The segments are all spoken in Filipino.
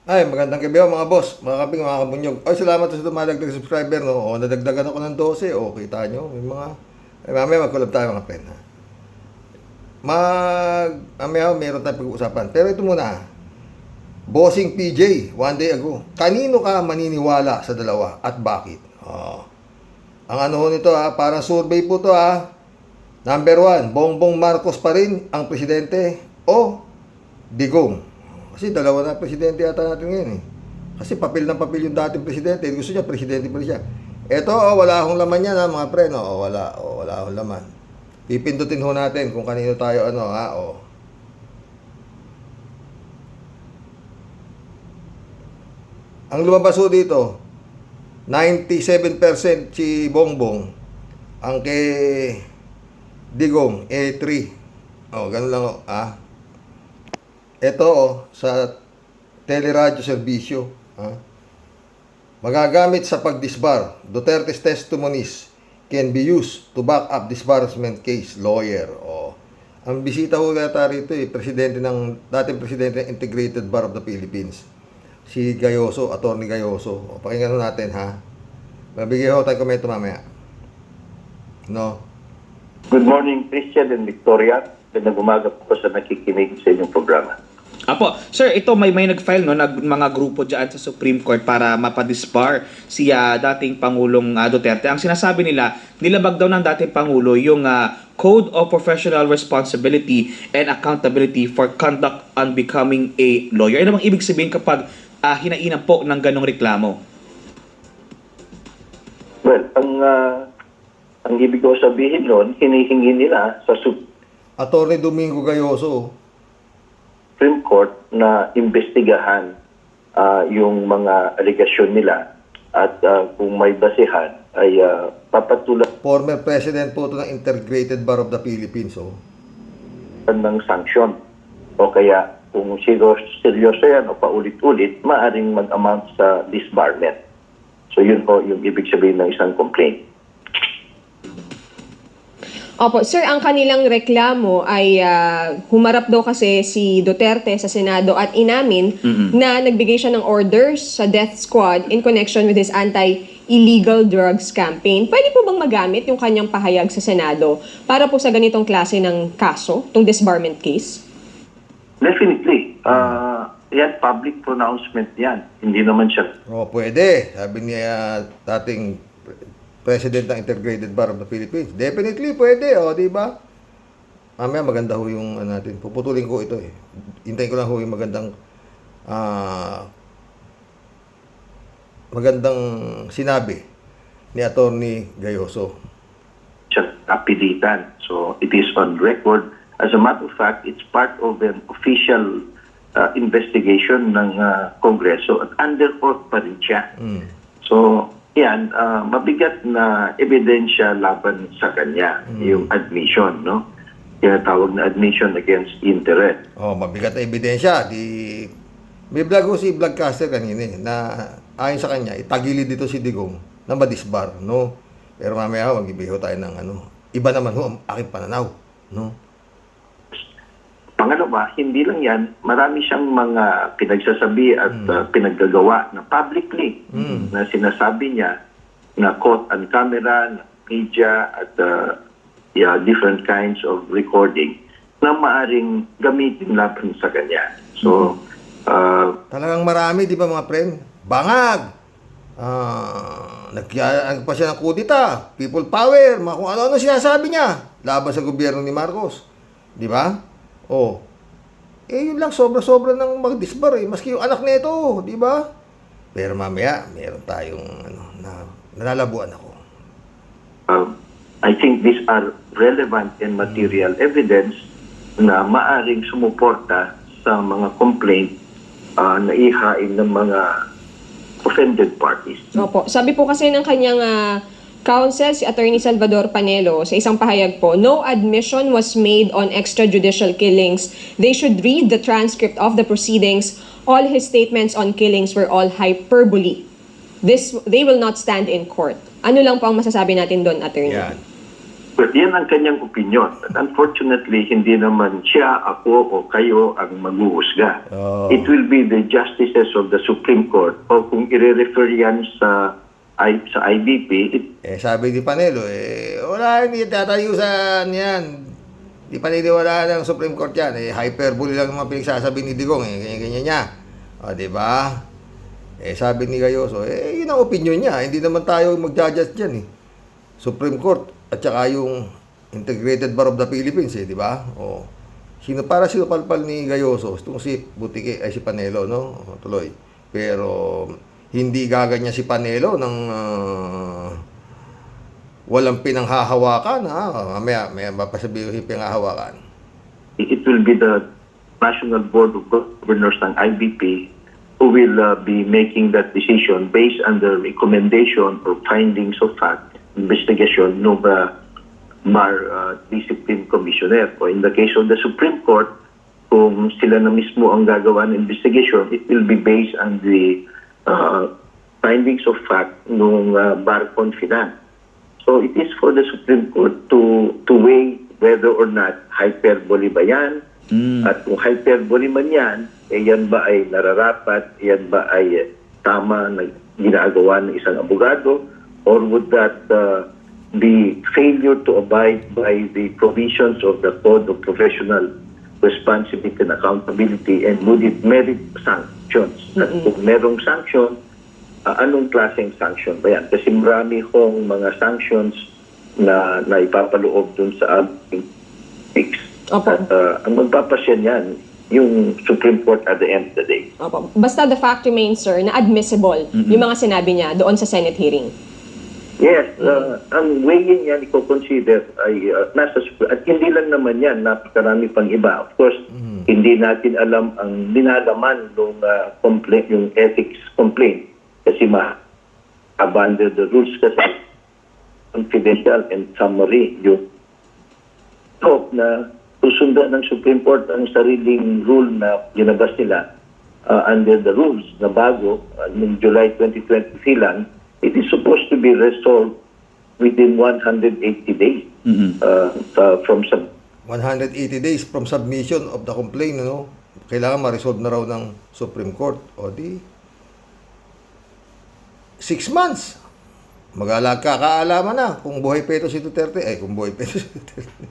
Ay, magandang gabi ho, mga boss, mga kaping, mga kabunyog. Ay, salamat sa dumadagdag subscriber, no? O, nadagdagan ako ng 12. O, kita nyo, may mga... Ay, mamaya magkulab tayo, mga pen, ha? Mamaya, meron tayong pag-uusapan. Pero ito muna, ha? Bossing PJ, one day ago. Kanino ka maniniwala sa dalawa at bakit? Ang ano ho nito, ha? Parang survey po to, ha? Number 1, Bongbong Marcos pa rin ang presidente o Digong? Kasi dalawa na presidente yata natin ngayon eh. Kasi papel ng papel yung dating presidente. Gusto niya, presidente pa rin siya. Eto, wala akong laman yan ha, mga pre. No? Wala akong laman. Pipindutin ho natin kung kanino tayo ano ha. Ang lumabas ho dito, 97% si Bongbong. Ang kay Digong, 3. Ganun lang ho. Ito sa teleradyo serbisyo, magagamit sa pagdisbar. Duterte's testimonies can be used to back up disbursement case, lawyer. Ang bisita ko yata rito dating presidente ng Integrated Bar of the Philippines, si Gayoso, Attorney Gayoso. Pakinggan natin ha. Mabigyan ko tayong komento mamaya. No? Good morning, Christian and Victoria. Gandang umaga po sa nakikinig sa inyong programa. Apo, sir, ito may nag-file no, mga grupo diyan sa Supreme Court para mapadisbar si dating Pangulong Duterte. Ang sinasabi nila, nilabag daw ng dating Pangulo yung Code of Professional Responsibility and Accountability for Conduct on Becoming a Lawyer. Ano bang ibig sabihin kapag hinainan po ng ganong reklamo? Well, ang ibig ko sabihin noon, hinihingi nila sa Attorney Domingo Gayoso, Supreme Court na imbestigahan yung mga aligasyon nila at kung may basihan ay papatulan former president po ito ng Integrated Bar of the Philippines. ng sanksyon. O kaya kung seryoso yan o paulit-ulit, maaring mag-amount sa disbarment. So yun po yung ibig sabihin ng isang complaint. Opo, sir, ang kanilang reklamo ay humarap daw kasi si Duterte sa Senado at inamin na nagbigay siya ng orders sa death squad in connection with his anti-illegal drugs campaign. Pwede po bang magamit yung kanyang pahayag sa Senado para po sa ganitong klase ng kaso, itong disbarment case? Definitely. Yan, public pronouncement yan. Hindi naman siya Pwede. Sabi niya dating President ng Integrated Bar of the Philippines. Definitely pwede, di ba? Mamaya maganda ho yung natin. Puputulin ko ito eh. Hintayin ko lang ho yung magandang sinabi ni Attorney Gayoso. Apilitan. So it is on record. As a matter of fact, it's part of an official investigation ng Kongreso at under oath pa rin siya. So yan, mabigat na ebidensya laban sa kanya, yung admission, no? Tinatawag na admission against interest. Mabigat na ebidensya. May vlog ko si vlogcaster kanina na ayon sa kanya, itagilid dito si Digong na madisbar, no? Pero mamaya mag-ibiho tayo ng iba naman ho ang aking pananaw, no? Pangalawa, hindi lang yan, marami siyang mga pinagsasabi at pinaggagawa na publicly na sinasabi niya na caught on camera, na media at different kinds of recording na maaring gamitin laban sa kanya. So, talagang marami, di ba mga friend? Bangag! Nagyayaan pa siya ng kudita, people power, mga kung ano-ano sinasabi niya laban sa gobyerno ni Marcos. Di ba? Yun lang, sobra-sobra ng mag-disbar eh. Maski yung anak nito, di ba? Pero mamaya, meron tayong nalalabuan ako. I think these are relevant and material evidence na maaring sumuporta sa mga complaint na ihain ng mga offended parties. Opo. Sabi po kasi ng kanyang counsel, si Attorney Salvador Panelo, sa isang pahayag po, no admission was made on extrajudicial killings. They should read the transcript of the proceedings. All his statements on killings were all hyperbole. They will not stand in court. Ano lang po ang masasabi natin doon, Attorney? Yan. But yan ang kanyang opinion. But unfortunately, hindi naman siya, ako, o kayo ang maghuhusga. Oh. It will be the justices of the Supreme Court o kung i-refer yan sa IBP, Sabi ni Panelo, wala, hindi tatayo sa yan. Di paniniwalaan ng Supreme Court yan. Hyperbole lang naman pinagsasabi ni Digong, ganyan-ganyan niya. O, di ba? Sabi ni Gayoso, yun ang opinion niya. Hindi naman tayo mag-judge dyan, Supreme Court at saka yung Integrated Bar of the Philippines, di ba? O, para sinupalpal ni Gayoso, itong si Butike, ay si Panelo, no? O, tuloy. Pero, hindi gaganyan si Panelo ng walang pinanghahawakan, May mapasabi yung pinanghahawakan. it will be the National Board of Governors ng IBP who will be making that decision based on the recommendation or findings of fact, investigation ng Bar Discipline Commissioner. O in the case of the Supreme Court, kung sila na mismo ang gagawa ng investigation, it will be based on the findings of fact ng Bar Confidant. So it is for the Supreme Court to weigh whether or not hyperbole ba yan, at kung hyperbole man yan, yan ba ay nararapat, yan ba ay tama na ginagawa ng isang abogado, or would that be failure to abide by the provisions of the Code of Professional Responsibility and Accountability, and would it merit sanctions? At kung merong sanction, anong klaseng sanction ba yan? Kasi marami hong mga sanctions na ipapaloob dun sa ating fix. Opo. At ang magpapasya niyan, yung Supreme Court at the end of the day. Opo. Basta the fact remains, sir, na admissible yung mga sinabi niya doon sa Senate hearing. Yes, ang weighing yan i-consider ay nasa at hindi lang naman yan, napakarami pang iba. Of course, hindi natin alam ang linalaman ng complaint, yung ethics complaint, kasi under the rules kasi confidential and summary yung hope na susundan ng Supreme Court ang sariling rule na ginabas nila under the rules na bago noong July 2023 lang. It is supposed to be resolved within 180 days from 180 days from submission of the complaint, Kailangan ma-resolve na raw ng Supreme Court. O di, 6 months. Kaalaman na kung buhay pa ito si Duterte. Kung buhay pa ito si Duterte.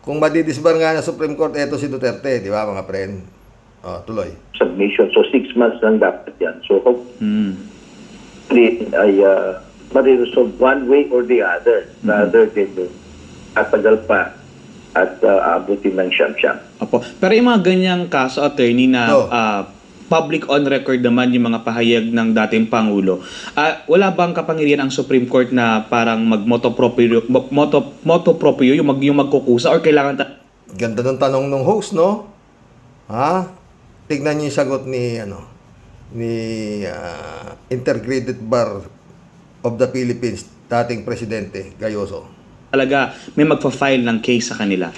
Kung madidisbar nga ng Supreme Court, ito si Duterte, di ba mga friend? Tuloy. submission. So 6 months lang dapat yan. So hopefully ay mariresolve one way or the other rather than atagal pa at aabutin ng siyam-siyam. Opo. Pero yung mga ganyang kaso, attorney, na public on record naman yung mga pahayag ng dating Pangulo, wala bang kapangyarihan ang Supreme Court na parang mag-moto proprio yung magkukusa, or kailangan Ganda ng tanong ng host, no? Tignan niyo yung sagot ni Integrated Bar of the Philippines, dating Presidente Gayoso. talaga may magpa-file ng case sa kanila?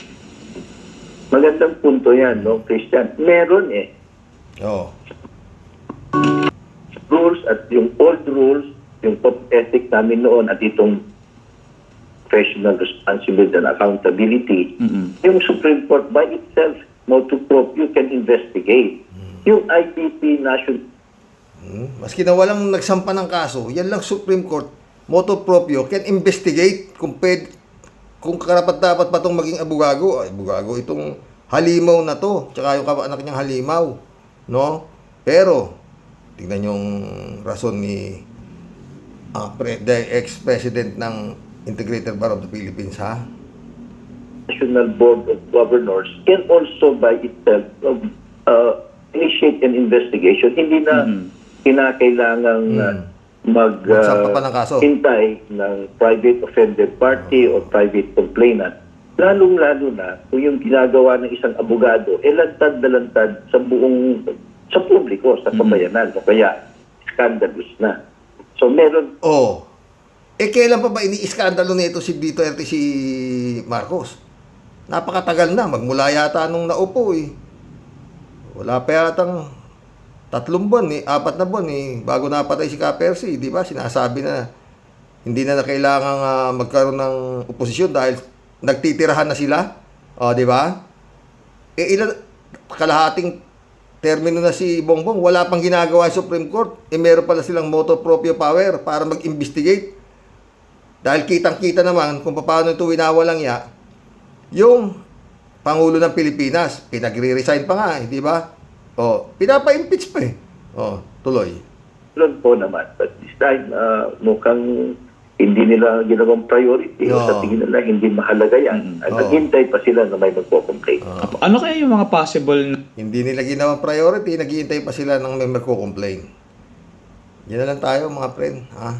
Magandang punto yan, no, Christian? Meron Oo. rules at yung old rules, yung top ethic namin noon at itong professional responsibility and accountability, yung Supreme Court by itself, motu proprio, can investigate. Yung IPP National Maski na walang nagsampa ng kaso, yan lang Supreme Court, motu proprio, can investigate kung karapat-dapat pa itong maging abogado. Abogado, itong halimaw na to, tsaka yung anak niyang halimaw. No? Pero, tingnan yung rason ni the ex-president ng Integrated Bar of the Philippines, National Board of Governors can also by itself initiate an investigation. Hindi na kinakailangang Magsampa pa ng kaso. hintay ng private offended party or private complainant. Lalong-lalo na kung yung ginagawa ng isang abogado, lantad na lantad sa publiko, sa pamayanan. O kaya, scandalous na. So, meron kailan pa ba ini-iskandalo nito si Duterte, si Marcos? Napakatagal na. Magmula yata nung naupo, Wala pa yatang 3 buwan, 4 na buwan, bago napatay si Ka Percy, di ba? Sinasabi na hindi na kailangang magkaroon ng oposisyon dahil nagtitirahan na sila. O, di ba? Ilan, kalahating termino na si Bongbong, wala pang ginagawa yung Supreme Court. Meron pala silang motu proprio power para mag-investigate. Dahil kitang-kita naman kung paano ito winawalang ya, yung Pangulo ng Pilipinas, pinagre-resign pa nga, di ba? O, pinapa-impeach pa eh. O, tuloy. Doon po naman. But this time, mukhang hindi nila ginawang priority. No. Sa tingin nila, hindi mahalaga yan. At naghintay pa sila na may magpo-complain. Ano kaya yung mga possible Hindi nila ginawang priority, naghihintay pa sila ng may magko-complain. Yan na lang tayo mga friend. Ha?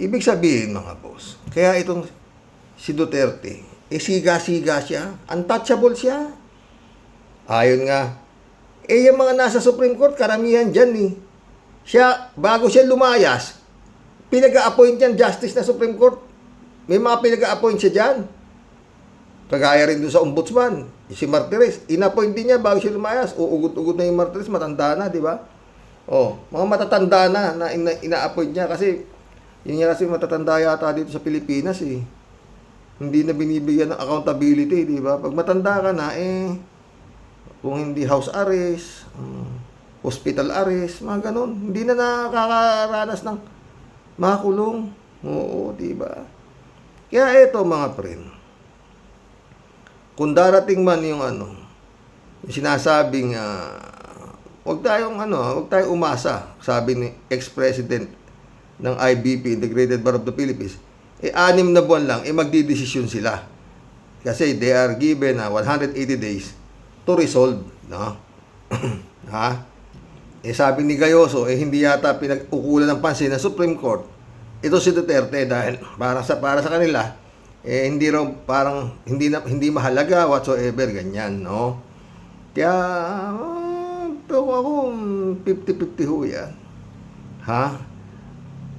Ibig sabihin mga boss, kaya itong si Duterte, siga-siga siya, untouchable siya. Ayon nga, yung mga nasa Supreme Court, karamihan dyan eh. Siya, bago siya lumayas, pinag-a-appoint yan justice na Supreme Court. May mga pinag-a-appoint siya dyan. Kagaya rin doon sa ombudsman, si Martires, in-appoint din niya bago siya lumayas. Uugot-ugot na yung Martires, matanda na, di ba? Mga matatanda na ina-appoint niya kasi yun nga kasi matatanda yata dito sa Pilipinas eh. Hindi na binibigyan ng accountability, di ba? Pag matanda ka na, kung hindi house arrest, hospital arrest, mga ganun, hindi na nakakaranas ng makulong. Oo, di ba? Kaya ito mga friend, kung darating man yung yung sinasabing wag tayong umasa, sabi ni ex-president ng IBP, Integrated Bar of the Philippines, 6 na buwan lang, magdidesisyon sila. Kasi they are given 180 days to resolve. No? Ha? Sabi ni Gayoso, hindi yata pinag-ukulan ng pansin ng Supreme Court. Ito si Duterte dahil para sa kanila, hindi raw parang hindi mahalaga whatsoever, ganyan, no? Kaya, ako 50-50 ho yan. Ha?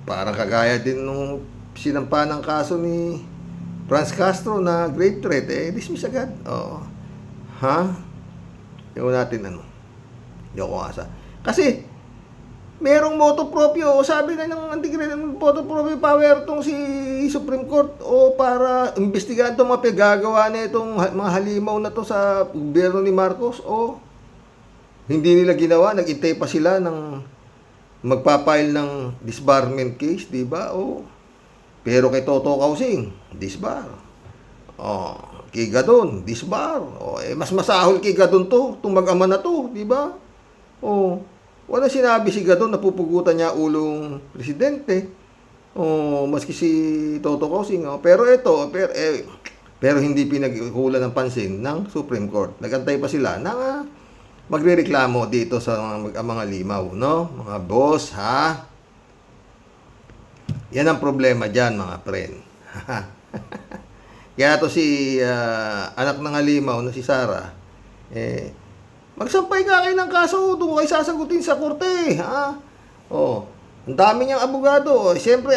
Parang kagaya din nung sinampa ng kaso ni Franz Castro na grave threat, dismiss agad. Oo. Ha? Yung natin Yoko asa. Kasi, merong motu proprio, sabi na ng motu proprio power tong si Supreme Court para imbestigahan itong mga pagagawa na itong mga halimaw na to sa gobyerno ni Marcos hindi nila ginawa, nag-intay pa sila ng magpapile ng disbarment case, di ba? Pero kay Toto Kausing, disbar. Kay Gadon, disbar. Mas masahol kay Gadon itong mag-ama na to, di ba? Wala sinabi si Gadon na pupugutan niya ulong presidente. Maski si Toto Kausing. Pero hindi pinag-ukulan ng pansin ng Supreme Court. Nagantay pa sila na magrereklamo dito sa mga limaw, no? Mga boss, ha? Yan ang problema dyan, mga friend. Kaya to si anak ng halimaw na si Sara, magsampay nga kayo ng kaso, doon kayo sasagutin sa korte, ha? Ang dami niyang abogado. Siyempre,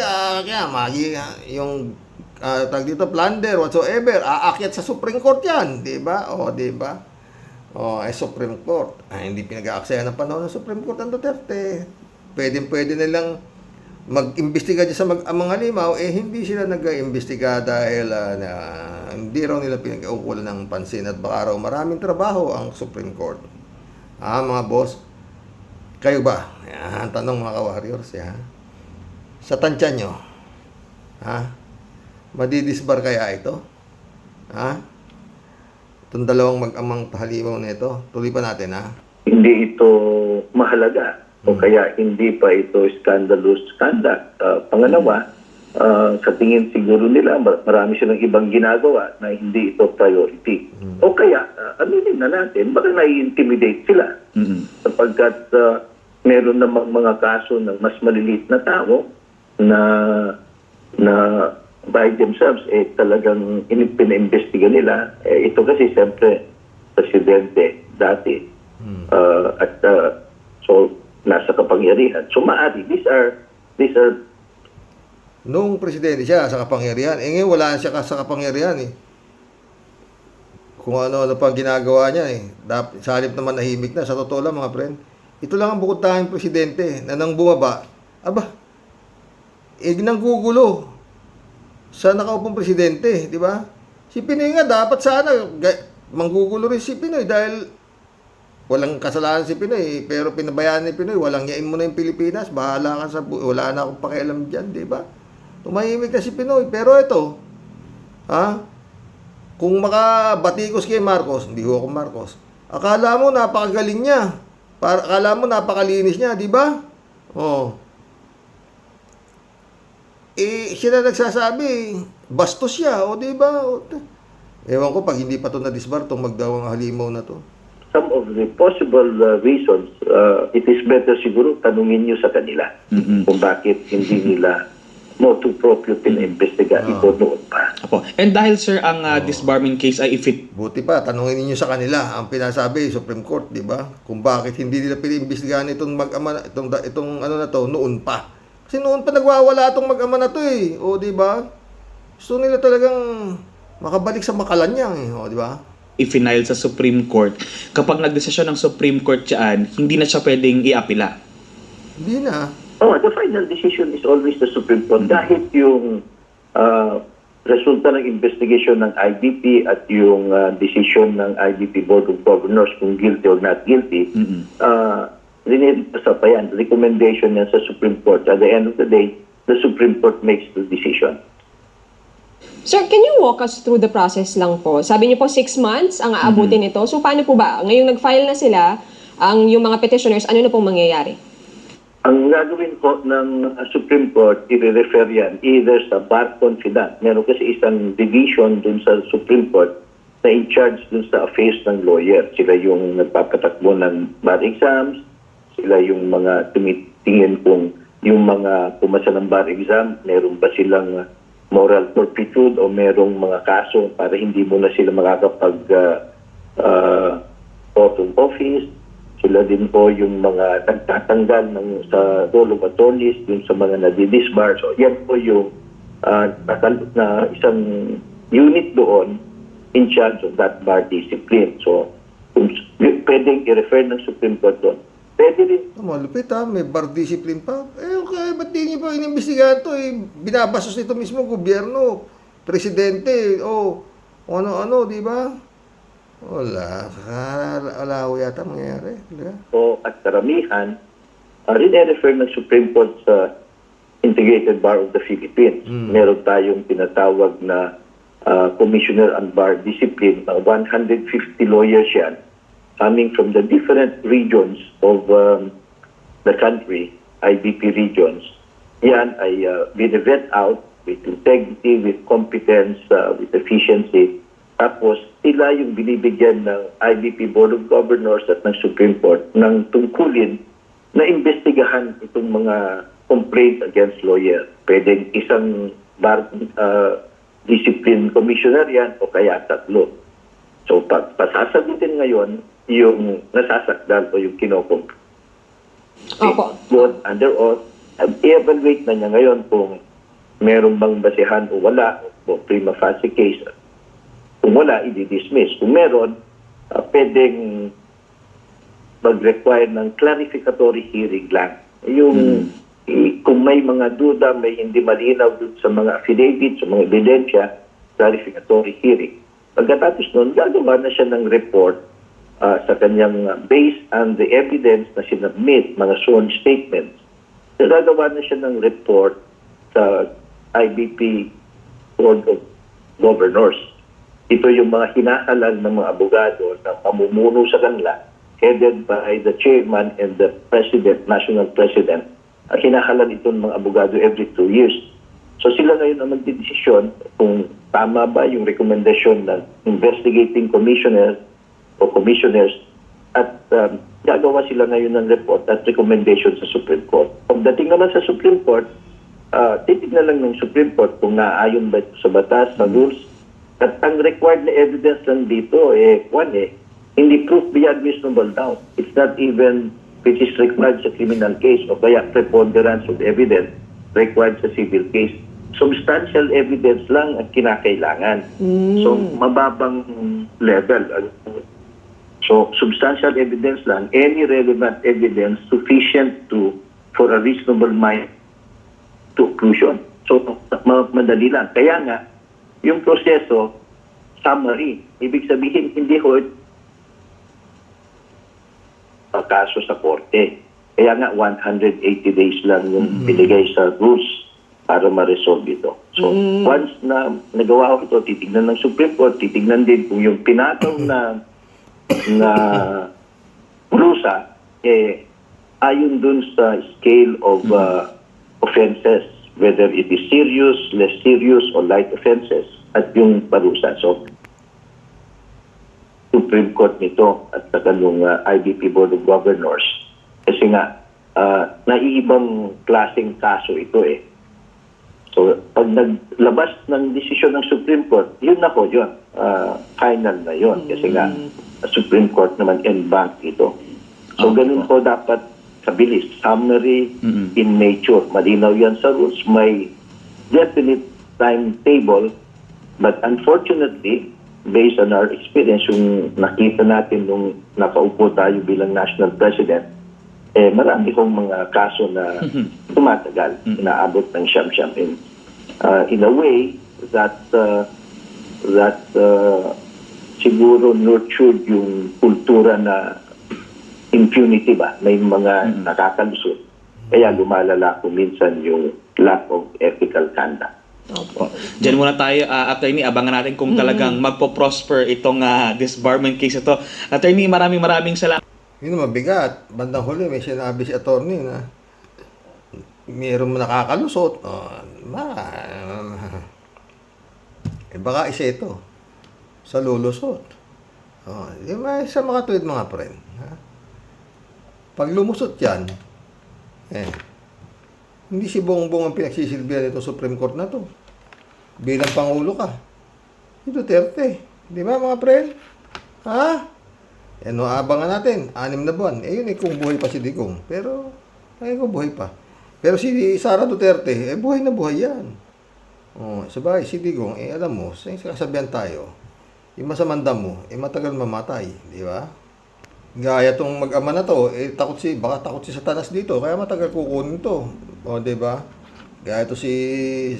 yung tag dito, plunder, whatsoever, aakyat sa Supreme Court yan, di ba? Di ba? Supreme Court. Hindi pinag-aaksaya ng panahon ng Supreme Court ang Duterte. Pwede nilang mag-imbestiga dyan sa mga halimaw, hindi sila nag-imbestiga dahil hindi raw nila pinag-uukulan ng pansin at baka raw maraming trabaho ang Supreme Court. Mga boss, kayo ba? Yan, tanong mga ka-warriors, sa tansya nyo, madidisbar kaya ito? Itong dalawang mag-amang halimaw na ito, tuloy pa natin, Hindi ito mahalaga o kaya hindi pa ito scandalous conduct. Pangalawa, sa tingin siguro nila, marami silang ibang ginagawa na hindi ito priority. O kaya, aminin na natin, baka nai-intimidate sila. Sapagkat meron namang mga kaso ng mas maliliit na tao na by themselves, talagang pina-imbestiga nila. Ito kasi siyempre, presidente dati. So, nasa kapangyarihan. So, maaari, these are nung presidente siya sa kapangyarihan, ngayon wala siya sa kapangyarihan Kung ano pang ginagawa niya sa halip naman nahimik na, sa totoo lang mga friend, ito lang ang bukod tanging presidente na nang bumaba, nanggugulo sa nakaupong presidente, di ba? Si Pinoy nga dapat sana manggugulo rin si Pinoy dahil walang kasalanan si Pinoy, pero pinabayaan ni Pinoy, walang yain mo na yung Pilipinas, bahala ka sa wala na akong pakialam diyan, di ba? Tumahimik na si Pinoy, pero ito, kung makabatikos kay Marcos, hindi ko ako Marcos. Akala mo napakagaling niya. Akala mo napakalinis niya, di ba? Oh. Siya na nagsasabi, bastos siya, o di ba? Ewan ko pag hindi pa to na-disbar tong magdawang halimaw na to. Some of the possible reasons, it is better siguro tanungin nyo sa kanila kung bakit hindi nila motu proprio pina-investiga ito noon pa. Apo. And dahil sir ang disbarment case ay if-it Buti pa, tanungin niyo sa kanila ang pinasabi Supreme Court, di ba? Kung bakit hindi nila piniimbestigahan itong mag-ama, itong ano na to noon pa. Kasi noon pa nagwawala itong mag-ama na to eh. O, di ba? Gusto nila talagang makabalik sa Malacanang eh. O, di ba? i-final sa Supreme Court, kapag nagdesisyon ng Supreme Court diyan, hindi na siya pwedeng i-apila. Hindi na. The final decision is always the Supreme Court. Dahil yung resulta ng investigation ng IBP at yung decision ng IBP Board of Governors kung guilty or not guilty, sa pa yan, recommendation yan sa Supreme Court. At the end of the day, the Supreme Court makes the decision. Sir, can you walk us through the process lang po? Sabi niyo po 6 months ang aabutin nito. So paano po ba? Ngayong nag-file na sila, yung mga petitioners, ano na pong mangyayari? Ang gagawin po ng Supreme Court, i-refer yan either sa bar confidant. Meron kasi isang division dun sa Supreme Court na in charge dun sa affairs ng lawyer. Sila yung nagpapatakbo ng bar exams, sila yung mga tumitingin kung yung mga pumasa ng bar exam, meron ba silang moral turpitude o merong mga kaso para hindi mo na sila makakapag oath of office. Sila din po yung mga nagtatanggal sa role of attorneys, yung sa mga nadidisbar. So yan po yung na isang unit doon in charge of that bar discipline. So kung pwedeng i-refer ng Supreme Court doon, pwede rin. Malupit may bar discipline pa. Okay, ba't di niyo pa inimbestigahan to? Binabasos nito mismo gobyerno, presidente, ano-ano, di ba? Wala ho yata mangyayari. O at karamihan, rin-refer ng Supreme Court sa Integrated Bar of the Philippines. Meron tayong tinatawag na Commissioner on Bar Discipline, 150 lawyers yan, coming from the different regions of the country, IBP regions. Yan ay bine-vet out with integrity, with competence, with efficiency. Tapos sila yung binibigyan ng IBP Board of Governors at ng Supreme Court ng tungkulin na imbestigahan itong mga complaints against lawyer. Pwedeng isang bar discipline commissioner yan o kaya tatlo. So pag pasasagutin ngayon yung nasasakdal o yung kinokomp. Opo. Both under oath, i-evaluate na niya ngayon kung meron bang basihan o wala o prima facie case. Kung wala, i-dismiss. Kung meron, pwedeng mag-require ng clarificatory hearing lang. Yung kung may mga duda, may hindi malinaw sa mga affidavits, sa mga ebidensya, clarificatory hearing. Pagkatapos nun, gagawa na siya ng report sa kanyang based on the evidence na sinubmit, mga sworn statements. Gagawa na siya ng report sa IBP Board of Governors. Ito yung mga hinahalal ng mga abogado na pamumuno sa kanila, headed by the chairman and the president, national president. Hinahalal itong mga abogado every 2 years. So sila ngayon ang magdidesisyon kung tama ba yung recommendation ng investigating commissioner o commissioners at gagawa sila ngayon ng report at recommendation sa Supreme Court. Pagdating naman sa Supreme Court, titignan lang ng Supreme Court kung naayon ba ito sa batas, sa rules. At ang required na evidence lang dito, hindi proof beyond reasonable doubt. It's not even which is required sa criminal case o kaya preponderance of evidence required sa civil case. Substantial evidence lang ang kinakailangan. So, mababang level. So, substantial evidence lang, any relevant evidence sufficient for a reasonable mind to occlusion. So, madali lang. Kaya nga, yung proseso, summary. Ibig sabihin, hindi ho kaso sa korte. Kaya nga, 180 days lang yung binigay sa rules para ma-resolve ito. So, once na nagawa ko ito, titignan ng Supreme Court, titignan din kung yung pinataw na prusa, ayon dun sa scale of offenses, whether it is serious, less serious, or light offenses, at yung parusa. So, Supreme Court nito at saka nung IBP Board of Governors, kasi nga, naiibang klaseng kaso ito eh. So, pag naglabas ng desisyon ng Supreme Court, yun na po yun. Final na yun. Kasi nga, Supreme Court naman en banc ito. So, ganun po dapat kabilis. Summary in nature. Malinaw yan sa rules. May definite timetable. But unfortunately, based on our experience, yung nakita natin nung nakaupo tayo bilang national president, marami kong mga kaso na tumatagal, inaabot ng siyam-siyam. In a way that siguro nurtured yung kultura na impunity ba, may mga nakakalusot. Kaya lumalala ko minsan yung lack of ethical conduct. Opo. Diyan muna tayo, attorney, abangan natin kung talagang magpo-prosper itong disbarment case ito. Attorney, maraming salamat. Yun mabigat. Bandang huli, may sinabi si attorney na mayroong nakakalusot. Baka isa ito sa lulusot. Sa mga tuwid mga friend. Pag lumusot yan, hindi si Bongbong ang pinagsisilbihan nito Supreme Court na to. Bilang Pangulo ka. Si Duterte. Di ba mga friend? Abangan natin, 6 na buwan. Yun kung buhay pa si Digong. Pero, kung buhay pa. Pero si Sara Duterte, buhay na buhay yan. Sabay, si Digong, alam mo, sa kasabihan tayo, yung masamanda mo, matagal mamatay. Di ba? Gaya tong mag-ama na to, baka takot si Satanas dito, kaya matagal kukunin to. Di ba? Gaya to si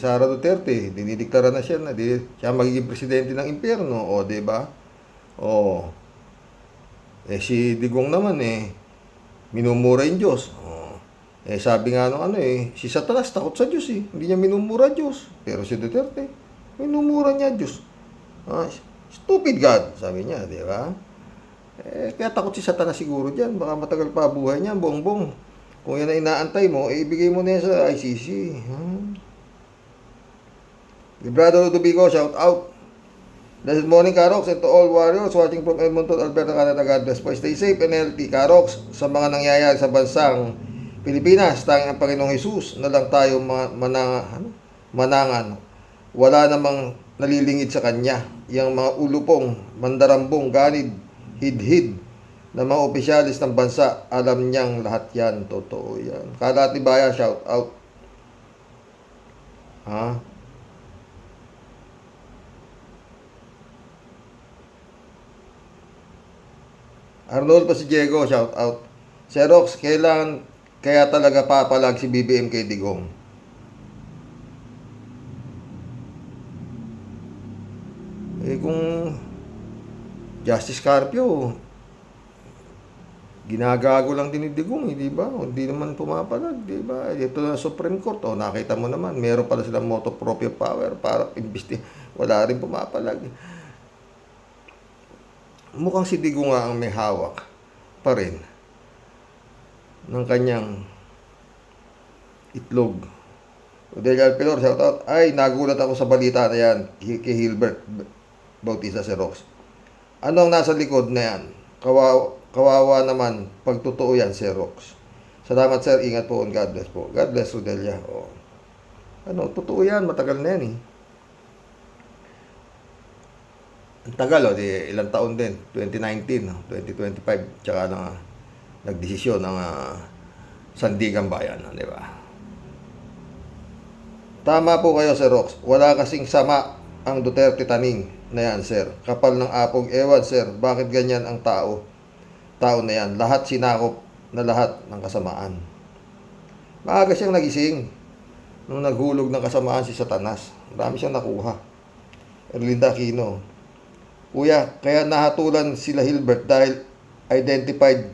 Sara Duterte, dinidiktaran na siya siya magiging presidente ng impyerno. Di ba? Si Digong naman minumura yung Diyos. Sabi nga si Satanas takot sa Diyos Hindi niya minumura Diyos. Pero si Duterte, minumura niya Diyos. Stupid God, sabi niya, di ba? Kaya takot si Satanas siguro dyan. Baka matagal pa buhay niya, Bongbong. Kung yan ang inaantay mo, ibigay mo na yan sa ICC. Librado Ludovico, shout out. Good morning, Karox, and to all warriors watching from Edmonton, Alberta, Canada. God bless po. Stay safe and healthy, Karox. Sa mga nangyayari sa bansang Pilipinas, tanging ang Panginoong Hesus na lang tayo manangan. Wala namang nalilingid sa Kanya. Yang mga ulupong, mandarambong, ganid, hid-hid na mga opisyalis ng bansa, alam niyang lahat yan. Totoo yan. Kalati Baya, shout out. Arnold Pasiego, shout out. Xerox, kaya talaga papalag si BBM kay Digong. Kung Justice Carpio, ginagago lang din ni Digong, di ba? Hindi naman pumapalag, di ba? Ito na Supreme Court, nakita mo naman, meron pala silang moto proprio power para wala rin pumapalag. Mukhang si Digong nga ang may hawak pa rin ng kanyang itlog. Odelia Alpilor, shout out. Nagulat ako sa balita na yan kay Hilbert Bautista Xerox. Ano ang nasa likod na yan? Kawawa naman pag totoo yan, Xerox. Salamat sir, ingat po, and God bless po. God bless, Odelia. Totoo yan, matagal na yan Ang tagal, ilang taon din, 2019, 2025, tsaka nagdesisyon ng Sandigan Bayan, di ba? Tama po kayo, Sir Rox. Wala kasing sama ang Duterte taning na yan, sir. Kapal ng apog, ewan, sir, bakit ganyan ang tao na yan? Lahat sinakop na lahat ng kasamaan. Maaga siyang nagising. nung naghulog ng kasamaan si Satanas. Marami siyang nakuha. Erlinda Aquino. Kuya, kaya nahatulan sila Hilbert dahil identified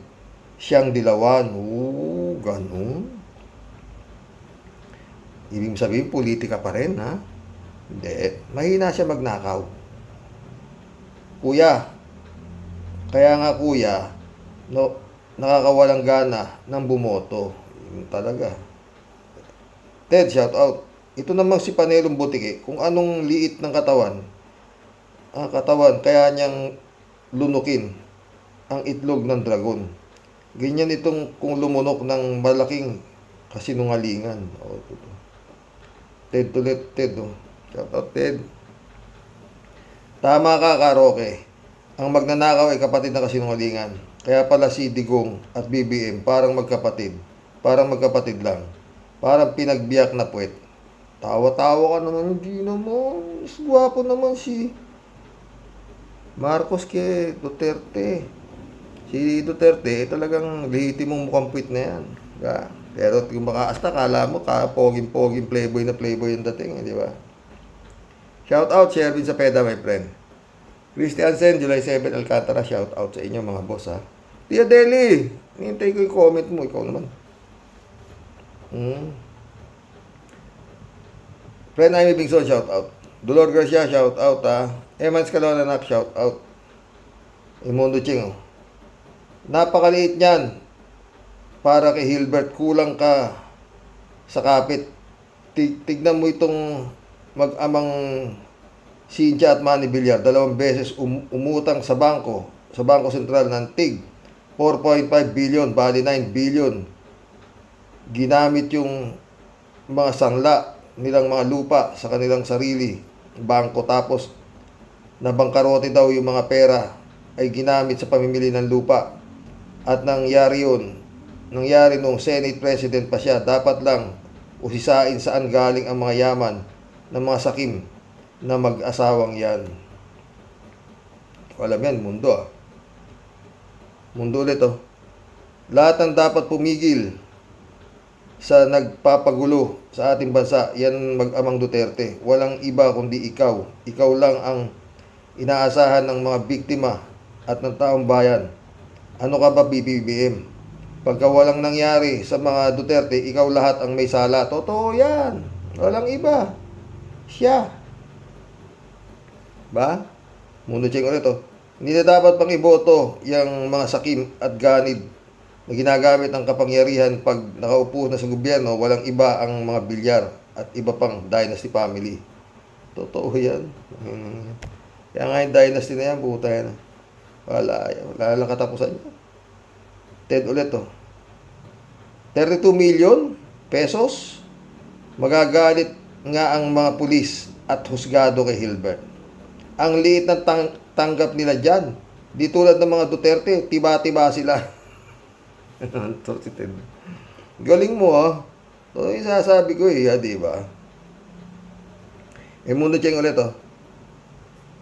siyang dilawan. Oo, ganun. Ibig sabihin, politika pa rin, ha? Hindi. Mahina siya magnakaw. Kuya, kaya nga kuya, no, nakakawalang gana ng bumoto. Yun talaga. Ted, shout out. Ito namang si Panelong Butiki, kung anong liit ng katawan, kaya niyang lunukin ang itlog ng dragon. Ganyan itong kung lumunok ng malaking kasinungalingan. O, ito. Ted ulit, Ted. Oh. Shout out, Ted. Tama ka, Karoke. Ang magnanakaw ay kapatid na kasinungalingan. Kaya pala si Digong at BBM parang magkapatid. Parang magkapatid lang. Parang pinagbiyak na puwet. Tawa-tawa ka naman, hindi naman. Gwapo naman si Marcos kay Duterte. Si Duterte, talagang lehitimong mukhang puwet na yan. Diba? Pero kung makaasta, kala mo, poging-poging playboy na playboy yung dating, di ba? Shout out, Sherwin sa PEDA, my friend. Christian Sen, July 7, Alcantara, shout out sa inyo, mga boss, ha. Tia Deli, hinintay ko yung comment mo, ikaw naman. Friend Amy Bingson, shout out. Dolor Garcia, shout out, ha. Eman Scalonanak, shout out. Imundo Ching, oh. Napakaliit niyan. Para kay Hilbert, kulang ka sa kapit. Tignan mo itong mag-amang Cynthia at Manny Villar. 2 beses umutang sa Bangko Sentral ng TIG. 4.5 billion, bali 9 billion. Ginamit yung mga sangla nilang mga lupa sa kanilang sarili bangko, tapos nabangkarote daw yung mga pera ay ginamit sa pamimili ng lupa. At nangyari nung Senate President pa siya. Dapat lang usisain saan galing ang mga yaman ng mga sakim na mag-asawang yan. Alam yan, mundo, ah. Mundo ulit, oh. Lahat ng dapat pumigil sa nagpapagulo sa ating bansa, yan mag-amang Duterte. Walang iba kundi ikaw. Ikaw lang ang inaasahan ng mga biktima at ng taong bayan. Ano ka ba, BBM? Pagka walang nangyari sa mga Duterte, ikaw lahat ang may sala. Totoo yan. Walang iba. Siya. Ba? Mundo Cheng ulit, oh. Hindi na dapat pang iboto yung mga sakim at ganid na ginagamit ng kapangyarihan pag nakaupo na sa gobyerno. Walang iba ang mga bilyar at iba pang dynasty family. Totoo yan. Kaya nga yung dynasty na yan, buta yan. Wala lang katapusan niya. Ted ulit, oh. 32 million pesos. Magagalit nga ang mga pulis at husgado kay Hilbert. Ang liit ng tanggap nila dyan. Di tulad ng mga Duterte, tiba-tiba sila. Galing mo, ah. Ito yung sasabi ko, di ba? Mundo Cheng ulit, oh.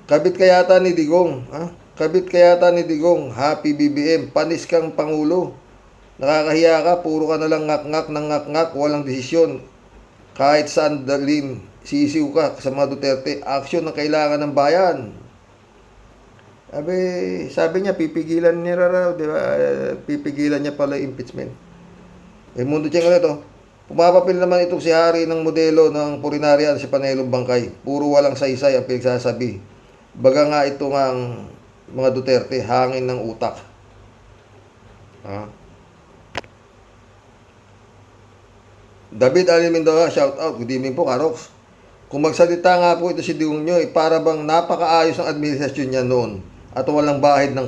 Kabit kayata ni Digong, ha? Kabit kayata ni Digong, happy BBM, panis kang Pangulo. Nakakahiya ka, puro ka nalang ngak-ngak, walang desisyon. Kahit saan dalim, sisiw ka sa mga Duterte, action ang kailangan ng bayan. Sabi niya, pipigilan niya raw, di ba? Pipigilan niya pala yung impeachment. Mundo Cheng ulit, oh. Pumapapil naman itong si Hari ng modelo ng Purinaryan, si Panelong Bangkay. Puro walang saysay ang pinagsasabi. Baga nga ito nga ang mga Duterte, hangin ng utak. David Alimindoa, shout out. Good evening po, Karox. Kung magsalita nga po ito si Digong nyo, para bang napakaayos ang administrasyon niya noon at walang bahid ng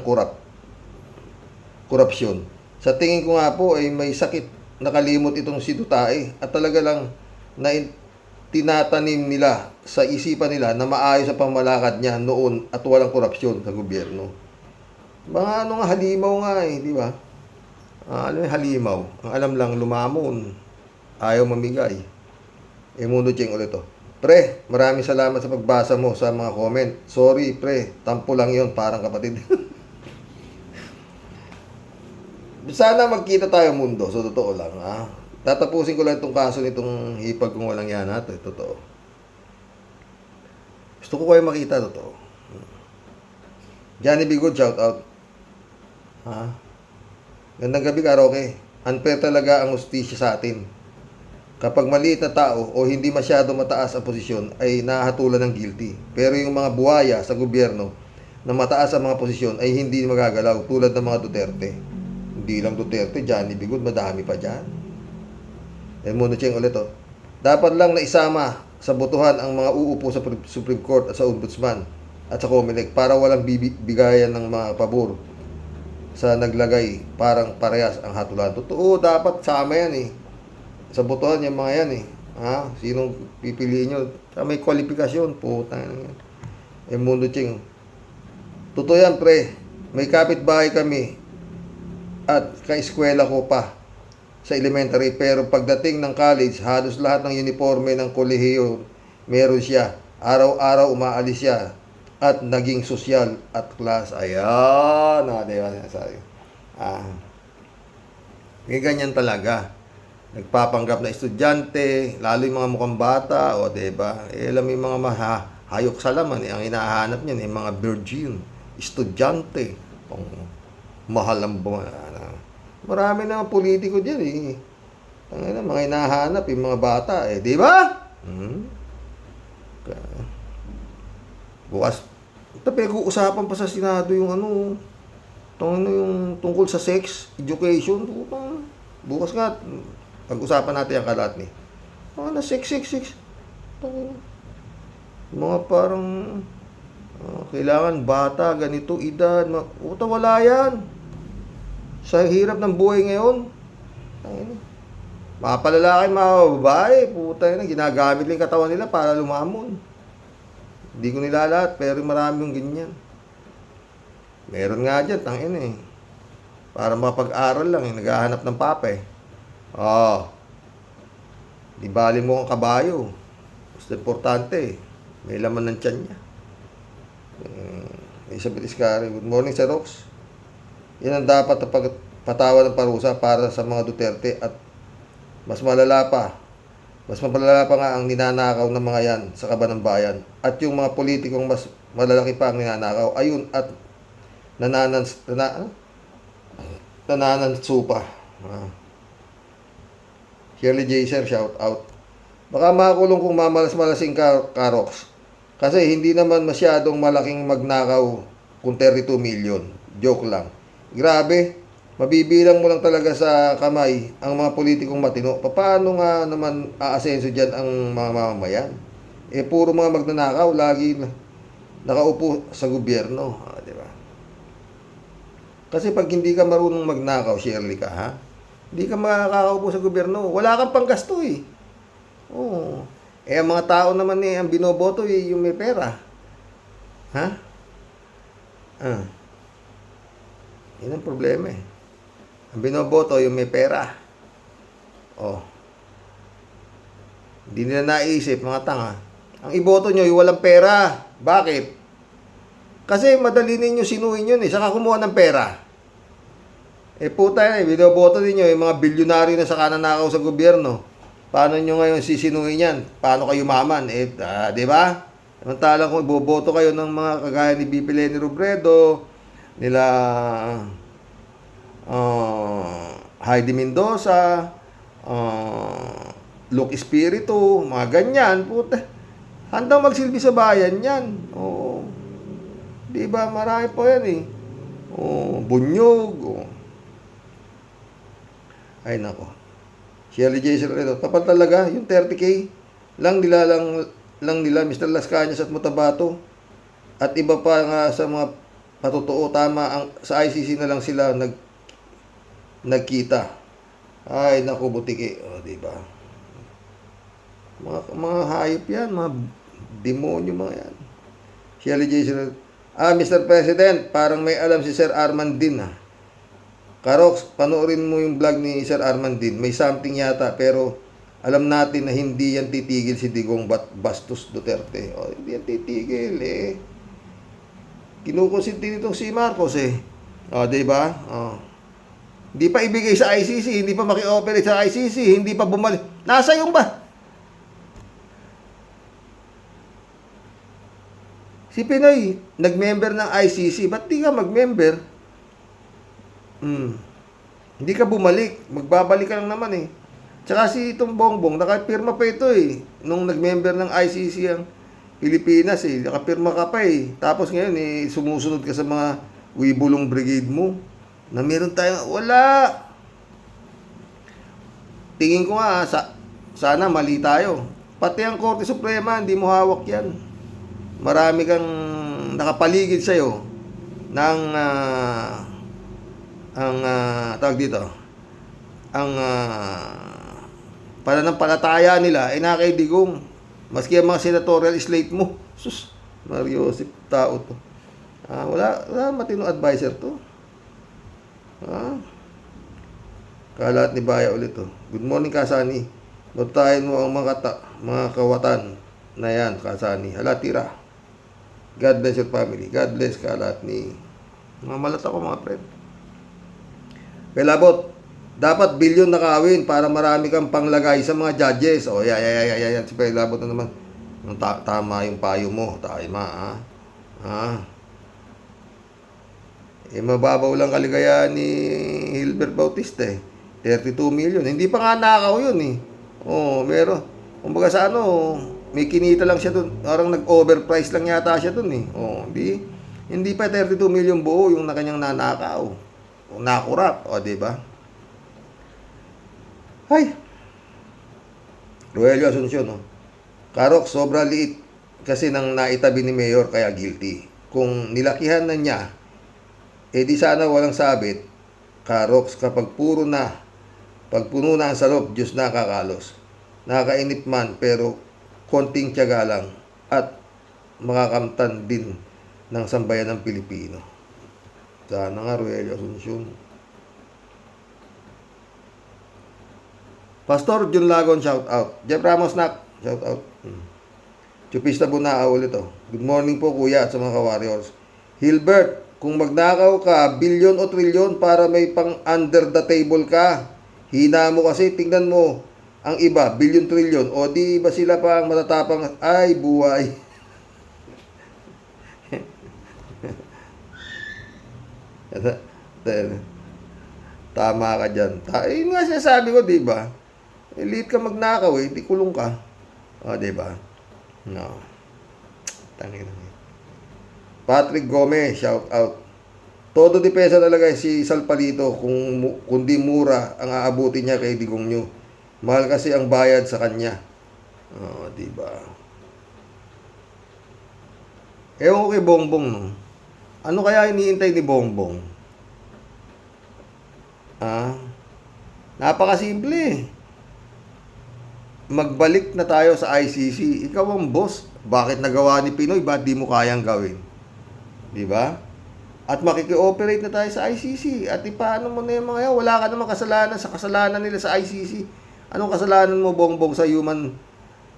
korupsyon. Sa tingin ko nga po ay may sakit nakalimot itong si Dutae at talaga lang na tinatanim nila sa isipan nila na maayos ang pamalakad niya noon at walang korupsyon sa gobyerno. Mga nga halimaw nga, di ba? Ano yung halimaw? Ang alam lang lumamon, ayaw mamigay. Mundo Cheng ulit, oh. Pre, maraming salamat sa pagbasa mo sa mga comment. Sorry, pre, tampo lang yon, parang kapatid. Sana magkita tayo, mundo. So, totoo lang, ha? Tatapusin ko lang itong kaso nitong hipag kung walang yan, ha? Totoo. Gusto ko kayo makita, totoo. Johnny B. Good, shout out. Ha? Gandang gabi, karaoke. Unfair talaga ang hustisya sa atin. Kapag maliit na tao o hindi masyado mataas ang posisyon ay nahatulan ng guilty. Pero yung mga buhaya sa gobyerno na mataas ang mga posisyon ay hindi magagalaw tulad ng mga Duterte. Hindi lang Duterte, Johnny B. Good, madami pa dyan. Muna cheng ulit, oh. Dapat lang na isama sa botohan ang mga uupo sa Supreme Court at sa Ombudsman at sa Comelec para walang bigayan ng mga pabor sa naglagay parang parehas ang hatulan. Totoo, dapat sama yan eh. Sa botohan yung mga yan eh. Ha? Sinong pipiliin nyo? May kwalifikasyon. Puta yan. Mundo cheng. Totoo yan, pre. May kapitbahay kami at ka-eskwela ko pa sa elementary, pero pagdating ng college, halos lahat ng uniforme ng kolehiyo meron siya. Araw-araw umaalis siya at naging sosyal at class. Ayan, diba? May ganyan talaga. Nagpapanggap na estudyante, lalo yung mga mukhang bata, o diba? Alam mo yung mga hayok sa laman, ang hinahanap niyan, yung mga virgin, estudyante, mahal ang marami na politiko dyan eh. Mga hinahanap yung mga bata eh, di ba? Bukas, pinag-uusapan pa sa Senado yung yung tungkol sa sex education. Bukas nga, pag-usapan natin ang kalat ni. Sex. Mga parang kailangan bata, ganito, edad. Wala yan. Sa hirap ng buhay ngayon. Mga palalaki, mga babae, ginagamit lang yung katawan nila para lumamon. Hindi ko nila lahat, pero marami yung ganyan. Meron nga dyan, para makapag-aral lang, naghahanap ng papa eh. Di bali mo ang kabayo. Basta importante, may laman ng tiyan niya. Isabel Iscari, good morning sa Rox. Yan ang dapat na pagpatawa ng parusa para sa mga Duterte at mas malala pa nga ang ninanakaw ng mga yan sa kaban ng bayan. At yung mga politikong mas malalaki pa ang ninanakaw, ayun at nanansupa. Shirley J. Sir, shout out. Baka makakulong kung mamalas-malasing karoks. Kasi hindi naman masyadong malaking magnakaw kung 32 million. Joke lang. Grabe, mabibilang mo lang talaga sa kamay ang mga politikong matino. Paano nga naman aasenso dyan ang mga mamamayan? Puro mga magnanakaw, lagi nakaupo sa gobyerno. Di ba? Kasi pag hindi ka marunong magnakaw, Shirley ka, ha? Hindi ka makakaupo sa gobyerno. Wala kang panggasto eh. Oo. Ang mga tao naman ang binoboto yung may pera. Ha? Yan ang problema eh. Ang binoboto yung may pera. Hindi nila naisip, mga tanga. Ang iboto nyo yung walang pera. Bakit? Kasi madali ninyo sinuhin yun eh. Saka kumuha ng pera. Binoboto ninyo yung mga bilyonaryo na saka nanakaw sa gobyerno. Paano nyo ngayon sisinuhin yan? Paano kayo maman? Di ba? Samantalang kung iboboto kayo ng mga kagaya ni BP Leni Robredo, nila Heidi Mendoza, Luke Espiritu, mga ganyan, handang magsilbi sa bayan yan. Di ba? Marami po yan eh. Bunyog. Ay nako. Shirley J. Sir, kapal talaga, yung 30K lang nila Mr. Las Cañas at Mutabato. At iba pa nga sa mga patotoo, tama, sa ICC na lang sila nagkita. Ay, naku, butiki. Diba? Mga hayop yan, mga demonyo mga yan. Shirley J. Sir, Mr. President, parang may alam si Sir Arman din, ha. Karox, panoorin mo yung vlog ni Sir Arman din. May something yata, pero alam natin na hindi yan titigil si Digong Bastos Duterte. Hindi yan titigil eh. Kinukonsinti nitong si Marcos eh. Diba? Hindi pa ibigay sa ICC, hindi pa maki-operate sa ICC, hindi pa bumalik. Nasa yung ba? Si Pinoy, nag-member ng ICC, ba't di ka mag-member? Hindi ka bumalik, magbabalik ka lang naman eh. Tsaka si itong Bongbong, nakapirma pa ito eh. Nung nag-member ng ICC ang Pilipinas eh, nakapirma ka pa eh. Tapos ngayon eh, sumusunod ka sa mga Wibulong Brigade mo. Na meron tayong, wala. Tingin ko nga, sana mali tayo. Pati ang Korte Suprema, hindi mo hawak yan. Marami kang nakapaligid sa'yo ng tawag dito, ang pananampalataya nila ay nakaidigong. Maski ang mga senatorial slate mo. Sus, Mario Joseph, tao to. Wala matinong advisor to. Kalat ni Baya ulit to. Good morning, Kasani. Notahin mo ang mga kawatan na yan, Kasani. Hala, tira. God bless your family. God bless Kalat ni. Mga malat ako, mga friend. Kaya labot, dapat bilyon na kawin para marami kang panglagay sa mga judges. O, yan. Si Kaya labot na naman. Tama yung payo mo. Tama, mababaw lang kaligayahan ni Hilbert Bautista eh. 32 million. Hindi pa nga nakaw yun eh. Meron. Kumbaga sa may kinita lang siya dun. Parang nag-overprice lang yata siya dun eh. Hindi pa 32 million buo yung na kanyang nanakaw. O nakurap. Diba? Hay! Rogelio Asuncion, Karok, sobra liit kasi nang naitabi ni Mayor kaya guilty. Kung nilakihan na niya, di sana walang sabit. Karoks, kapag puno na ang salop, Diyos na kakalos. Nakakainip man, pero konting tiyaga lang at makakamtan din ng sambayan ng Pilipino. Sana nga, Rogelio Asuncion. Pastor Jun Lagon, shout out. Jeff Ramos, shout out. Chupista Bunao ulit Good morning po kuya at sa mga ka-warriors. Hilbert, kung magnakaw ka, bilyon o trilyon para may pang under the table ka. Hina mo kasi, tingnan mo. Ang iba, bilyon trilyon. O di ba sila pa ang matatapang, ay buhay. Tama ka dyan. Yun nga sinasabi ko, di ba? Liit ka magnakaw di kulong ka. Di ba? No. Tangin na. Patrick Gomez, shout out. Todo depensa talaga si Salpalito kung di mura ang aabutin niya kay Digong nyo. Mahal kasi ang bayad sa kanya. Di ba? Ewan ko kay Bongbong, no? Ano kaya iniintay ni Bongbong? Napakasimple. Magbalik na tayo sa ICC. Ikaw ang boss. Bakit nagawa ni Pinoy? Ba't di mo kayang gawin? Di ba? At makiki-operate na tayo sa ICC. At paano mo na yung mga yan? Wala ka namang kasalanan sa kasalanan nila sa ICC. Anong kasalanan mo, Bongbong, sa human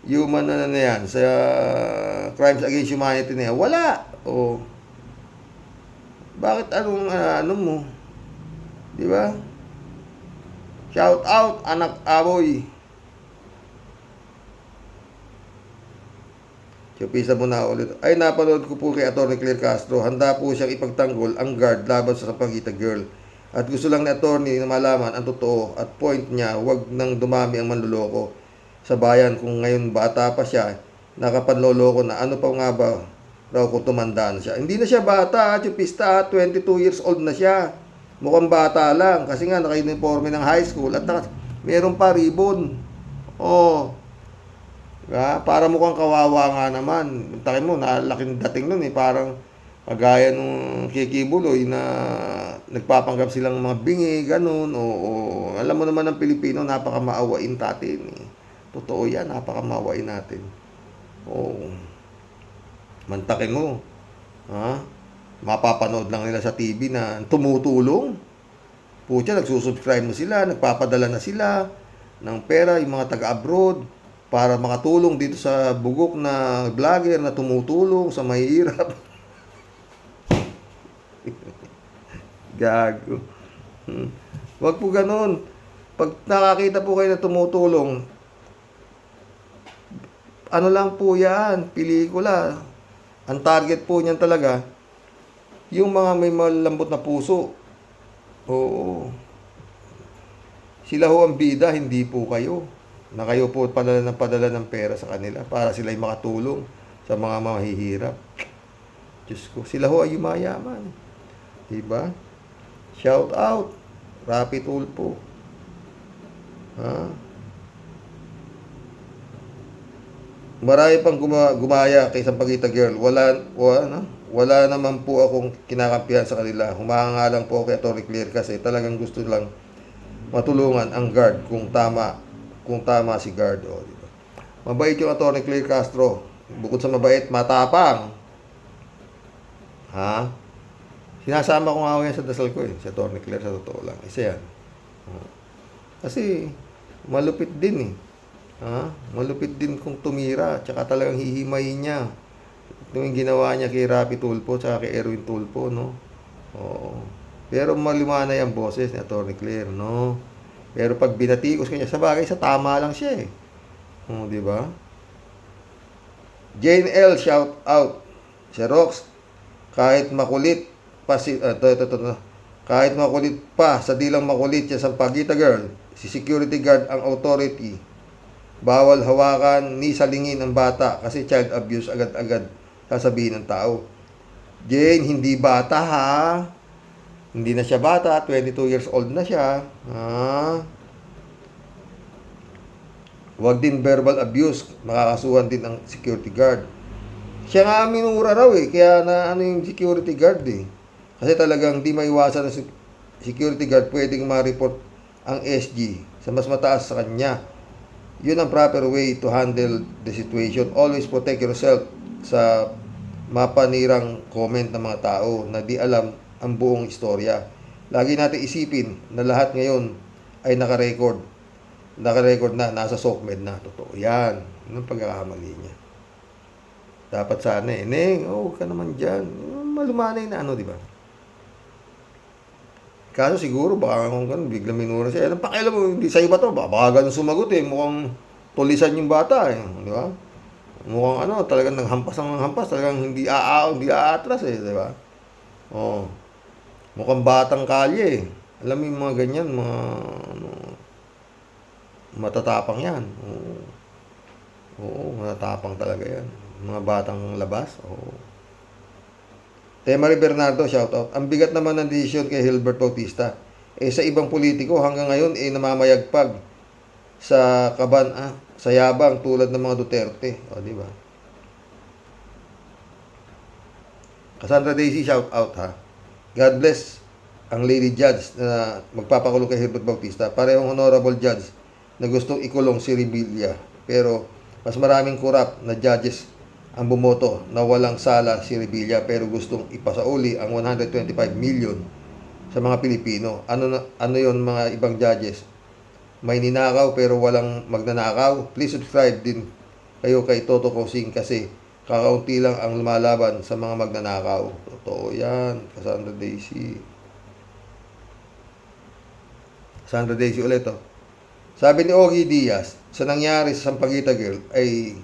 na yan? Sa crimes against humanity na yan? Wala. Bakit anong mo? Di ba? Shout out, anak aboy. Chupisa mo na ulit. Ay, napanood ko po kay Atty. Claire Castro. Handa po siyang ipagtanggol ang guard laban sa Sampaguita Girl. At gusto lang ni attorney na malaman ang totoo at point niya, wag nang dumami ang manluloko sa bayan kung ngayon bata pa siya, nakapanloloko na. Ano pa nga ba raw kung tumanda na siya? Hindi na siya bata, chupista, 22 years old na siya. Mukhang bata lang kasi nga naka-uniforme ng high school at meron pa ribbon. Para mukhang kawawa nga naman. Takin mo, nalaking dating nun parang kagaya nung Kikibuloy na nagpapanggap silang mga bingi, ganun. Alam mo naman ng Pilipino, napakamaawain natin. Totoo yan, napakamaawain natin. Mantakin mo. Mapapanood lang nila sa TV na tumutulong. Pucha, nagsusubscribe na sila, nagpapadala na sila ng pera, yung mga taga-abroad, para makatulong dito sa bugok na vlogger na tumutulong sa mahihirap. Gago. Wag po ganun. Pag nakakita po kayo na tumutulong, ano lang po yan, pelikula. Ang target po niyan talaga, yung mga may malambot na puso. Oo. Sila ho ang bida, hindi po kayo. Na kayo po padala ng pera sa kanila para sila'y makatulong sa mga mahihirap. Diyos ko, sila ho ay yumayaman. Diba? Shout out. Rapi Tulfo. Ha? Marami pang gumaya kay Sampaguita Girl. Wala naman po akong kinakampihan sa kanila. Humahanga lang po ako kay Atty. Claire kasi talagang gusto lang matulungan ang guard kung tama si guard. O, diba? Mabait yung Atty. Claire Castro. Bukod sa mabait, matapang. Ha? Sinasama ko nga yan sa dasal ko si Atty. Claire, sa totoo lang. Isa yan. Kasi malupit din malupit din kung tumira, tsaka talagang hihimayin niya. Ito yung ginawa niya kay Rapi Tulfo tsaka kay Erwin Tulfo, no? Oo. Pero maliwanag ang boses ni Atty. Claire, no? Pero pag binatikos kanya, sa bagay, sa tama lang siya di ba? Jane L, shout out. Si Rox, kahit makulit pa kahit makulit pa, sa dilang makulit siya sa Sampaguita Girl, si security guard ang authority. Bawal hawakan ni salingin ang bata kasi child abuse agad-agad sasabihin ng tao. Jane, hindi bata ha. Hindi na siya bata, 22 years old na siya. Huwag din verbal abuse, makakasuhan din ang security guard. Siya nga minura raw kaya na yung security guard Kasi talagang di maiwasan ng security guard pwedeng ma-report ang SG sa mas mataas sa kanya. Yun ang proper way to handle the situation. Always protect yourself sa mapanirang comment ng mga tao na di alam ang buong istorya. Lagi natin isipin na lahat ngayon ay naka-record. Naka-record na, nasa SOCMED na. Totoo yan. Yun ang pagkakamali niya. Dapat sana Neng, huwag ka naman dyan. Malumanay na di ba? Kaso siguro, baka kung ganun, biglang minura siya. Anong pakialam mo, hindi sa'yo ba ito? Baka ganun sumagot Mukhang tulisan yung bata di ba? Mukhang talagang naghampas ang hampas. Talagang hindi aatras di ba? Mukhang batang kalye Alam mo yung mga ganyan, mga matatapang yan. Oo, matatapang talaga yan. Mga batang labas. Temari Bernardo, shoutout. Ang bigat naman ng desisyon kay Hilbert Bautista. Sa ibang politiko hanggang ngayon namamayagpag sa sa yabang tulad ng mga Duterte. Di ba? Cassandra Daisy, shoutout ha. God bless ang lady judge na magpapakulong kay Hilbert Bautista. Parehong honorable judge na gustong ikulong si Rebilla. Pero mas maraming corrupt na judges ang bumoto na walang sala si Rebilla pero gustong ipasauli ang 125 million sa mga Pilipino. Ano yon mga ibang judges? May ninakaw pero walang magnanakaw. Please subscribe din kayo kay Toto Kosing kasi kakaunti lang ang lumalaban sa mga magnanakaw. Totoo yan. Cassandra Daisy. Cassandra Daisy ulit Sabi ni Ogie Diaz, sa nangyari sa Sampaguita Girl ay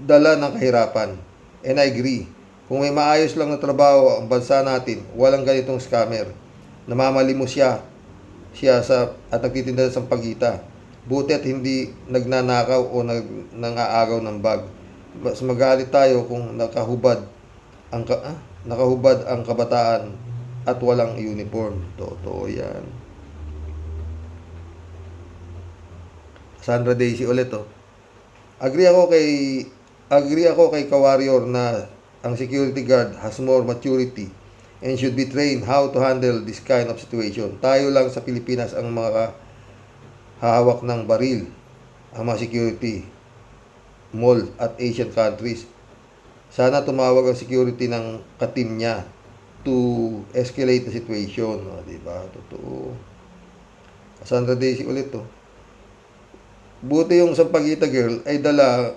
dala ng kahirapan. And I agree. Kung may maayos lang na trabaho ang bansa natin, walang ganitong scammer. Namamalimos siya at nagtitinda sa Sampaguita. Buti at hindi nagnanakaw o nangaagaw ng bag. Mas magalit tayo kung nakahubad ang kabataan at walang uniform. Totoo yan. Sandra Daisy ulit Agree ako kay Kawarrior na ang security guard has more maturity and should be trained how to handle this kind of situation. Tayo lang sa Pilipinas ang mga hahawak ng baril, ang mga security, mall at Asian countries. Sana tumawag ang security ng katim niya to escalate the situation. Diba? Totoo. Sandra Daisy ulit Buti yung Sampaguita Girl ay dala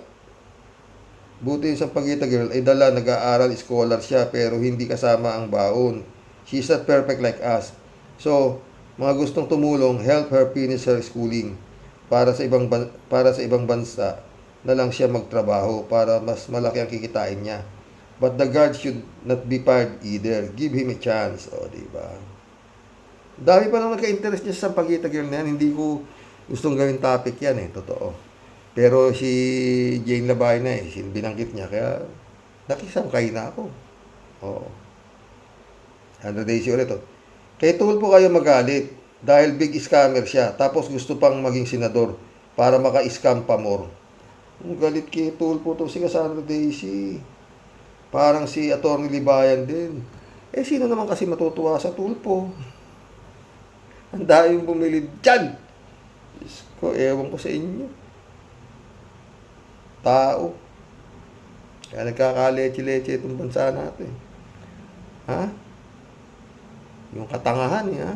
nag-aaral scholar siya pero hindi kasama ang baon. She's not perfect like us. So, Mga gustong tumulong, help her finish her schooling para sa ibang bansa na lang siya magtrabaho para mas malaki ang kikitain niya. But the guard should not be fired either. Give him a chance. O, diba? Dami pa nang nagka-interest niya sa Sampaguita Girl na yan. Hindi ko gustong gawin topic yan eh. Totoo. Pero si Jane Labay na eh. Binanggit niya. Kaya nakisangkay na ako. Oo. 100 days ulit oh. Kay Tulfo kayo magalit. Dahil big scammer siya. Tapos gusto pang maging senador. Para maka-scam pa more. Ang galit kay Tulfo to si Cassandra Daisy. Parang si Atty. Libayan din. Eh, sino naman kasi matutuwa sa Tulfo? Ang daming bumili dyan. Diyos ko, ewan ko sa inyo. Tao. Kaya nagkakaleche-leche itong bansa natin. Ha? Yung katangahan eh, ha?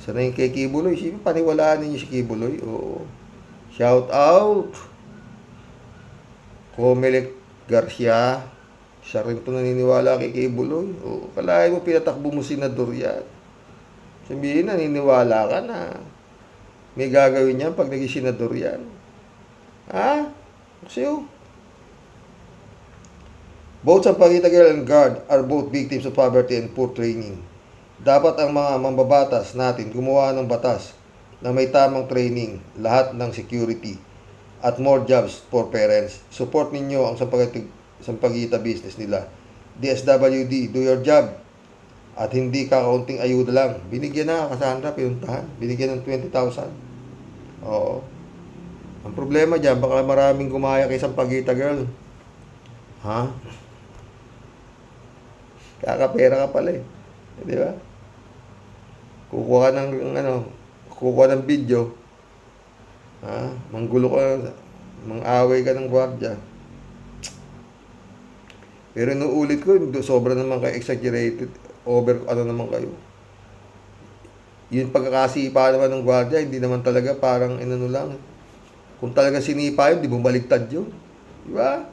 Sana yung kay Kibuloy. Sino paniwalaan ninyo si Kibuloy? Oo. Shout out. Comelec Garcia. Siya rin ito naniniwala kay Kibuloy. Oo. Kalahin mo, pinatakbo mo senador yan. Sabihin, naniniwala ka na. May gagawin yan pag naging senador yan. Ha? Kasi both Sampaguita Girl and Guard are both victims of poverty and poor training. Dapat ang mga mambabatas natin gumawa ng batas na may tamang training, lahat ng security, at more jobs for parents. Support ninyo ang Sampaguita business nila. DSWD, do your job. At hindi kakaunting ayuda lang. Binigyan na, Cassandra, pinuntahan. Binigyan ng 20,000. Oo. Ang problema dyan, baka maraming gumaya kay Sampaguita Girl. Ha? Kakapera ka pala eh. Di ba? Kukuha ng video. Ha? Manggulo ka, mang-away ka ng gwardiya. Pero inuulit ko, sobra naman kayo exaggerated. Over, naman kayo. Yung pagkakasipa naman ng gwardiya, hindi naman talaga parang lang. Kung talaga sinipa yun, di bumaliktad yun. Di ba?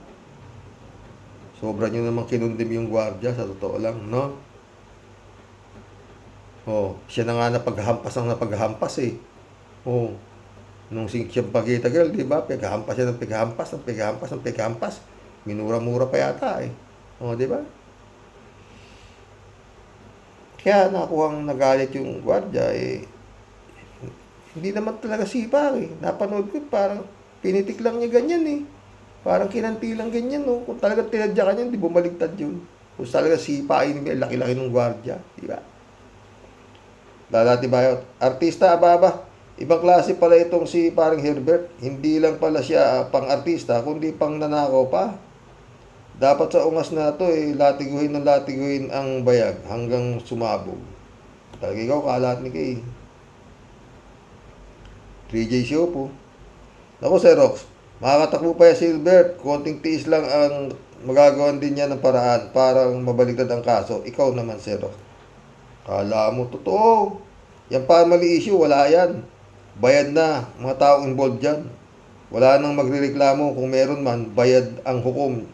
Sobra nyo naman kinundim yung gwardiya, sa totoo lang, no? Oh, siya na nga napaghampas eh. Oh, nung Sampaguita Girl, di ba? Paghampas siya ng paghampas. Minura-mura pa yata eh. Oh, di ba? Kaya nakuhang nagalit yung gwardiya eh. Hindi naman talaga sipa eh. Napanood ko parang pinitik lang niya ganyan eh. Parang kinanti lang ganyan no. Kung talaga tinadya ka niyan, di bumaligtad yun. Kung talaga sipa ay laki-laki ng gwardiya. Di ba? Lalati bayot. Artista, ababa. Ibang klase pala itong si parang Herbert. Hindi lang pala siya pang-artista, kundi pang nanakaw pa. Dapat sa ungas na ito eh, latiguhin ang bayag hanggang sumabog. Talaga ikaw, kalat ni Kay. 3J show po. Naku, Sir Rox, makakatakbo pa yan si Hilbert. Konting tiis lang ang magagawan din niya ng paraan para mabaligtad ang kaso. Ikaw naman, Sir Rox. Kala mo, totoo. Yan pa mali issue, wala yan. Bayad na, mga taong involved dyan. Wala nang magrereklamo. Kung meron man, bayad ang hukom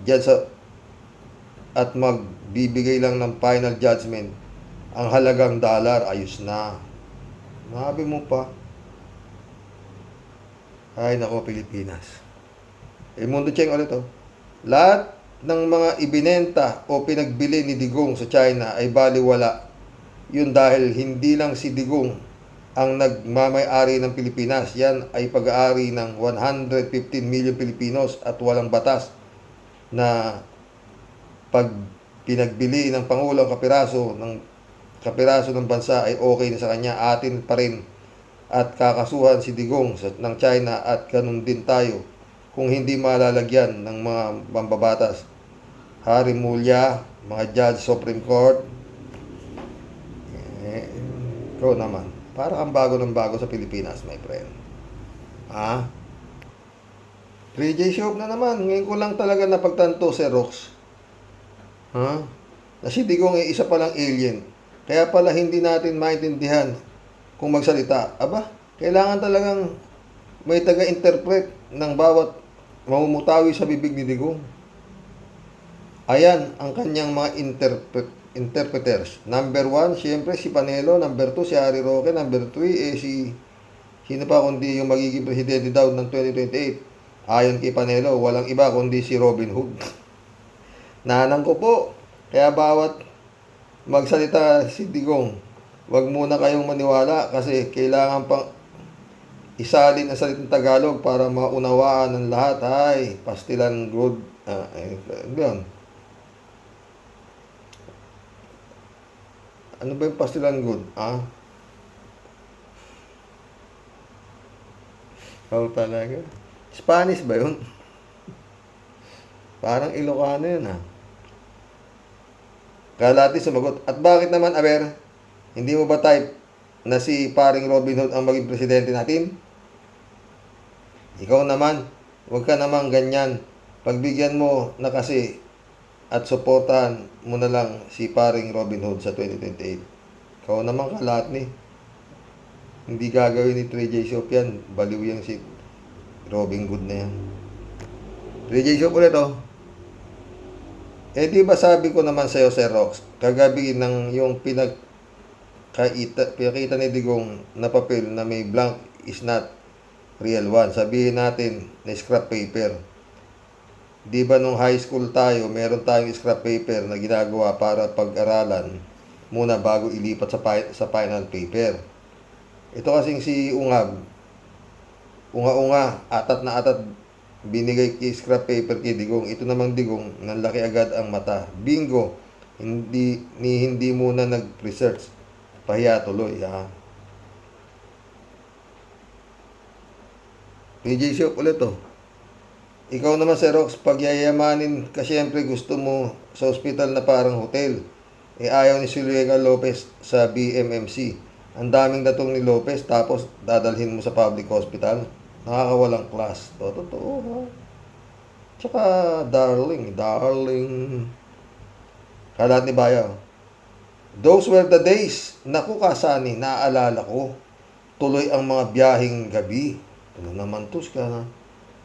dyan at magbibigay lang ng final judgment. Ang halagang $1, ayos na. Mabi mo pa. Ay nako, Pilipinas. Mundo Cheng ulit oh. Lahat ng mga ibinenta o pinagbili ni Digong sa China ay baliwala. Yun dahil hindi lang si Digong ang nagmamay-ari ng Pilipinas. Yan ay pag-aari ng 115 million Pilipinos at walang batas na pag pinagbili ng Pangulo ang kapiraso ng bansa ay okay na sa kanya, atin pa rin at kakasuhan si Digong ng China at ganun din tayo kung hindi malalagyan ng mga mambabatas. Harry Mulya, mga Judge Supreme Court, ikaw naman, para kang bago ng bago sa Pilipinas, my friend. Ha? 3J Shop na naman. Ngayon ko lang talaga napagtanto, Sir Rox. Ha? Na si Digong ay isa palang alien. Kaya pala hindi natin maintindihan kung magsalita. Aba, kailangan talagang may taga-interpret ng bawat mamumutawi sa bibig ni Digong. Ayan ang kanyang mga interpreters. Number 1, siyempre si Panelo. Number 2, si Harry Roque. Number 3, sino pa kundi yung magiging presidente daw ng 2028. Ayon kay Panelo, walang iba kundi si Robin Hood. Nanang ko po. Kaya bawat magsalita si Digong, wag muna kayong maniwala kasi kailangan pang isalin ang salitang Tagalog para maunawaan ng lahat. Ay, pastilan good. Yun. Ano ba yung pastilan good? Oh, talaga. Spanish ba yun? Parang Ilocano yun, Kalati sumagot. At bakit naman, Aber? Hindi mo ba type na si paring Robin Hood ang maging presidente natin? Ikaw naman, huwag ka naman ganyan. Pagbigyan mo na kasi at suportahan mo na lang si paring Robin Hood sa 2028. Ikaw naman Kalatni. Hindi gagawin ni 3J Shop yan. Baliw yan si Robin Hood na yan. 3J Shop ulit di ba sabi ko naman sa'yo, Sir Rox, kagabi ng yung pinakita ni Digong na papel na may blank is not real one. Sabihin natin na scrap paper. Di ba nung high school tayo, meron tayong scrap paper na ginagawa para pag-aralan muna bago ilipat sa final paper. Ito kasing si Ungab, unga-unga, atat na atat, binigay kay scrap paper kay Digong. Ito namang Digong, nanlaki agad ang mata. Bingo! Hindi muna nag-research. Pahiya tuloy, PJ Shop ulit Ikaw naman, Sir Rox, pag yayamanin ka siyempre gusto mo sa ospital na parang hotel. Ayaw ni Zuleika Lopez sa BMMC. Ang daming datong ni Lopez tapos dadalhin mo sa public hospital. Nakakawalang class. Totoo, Tsaka, darling. Kalat ni Bayaw. Those were the days. Naku kasani, naaalala ko. Tuloy ang mga biyaheng gabi. Ano naman tos ka na.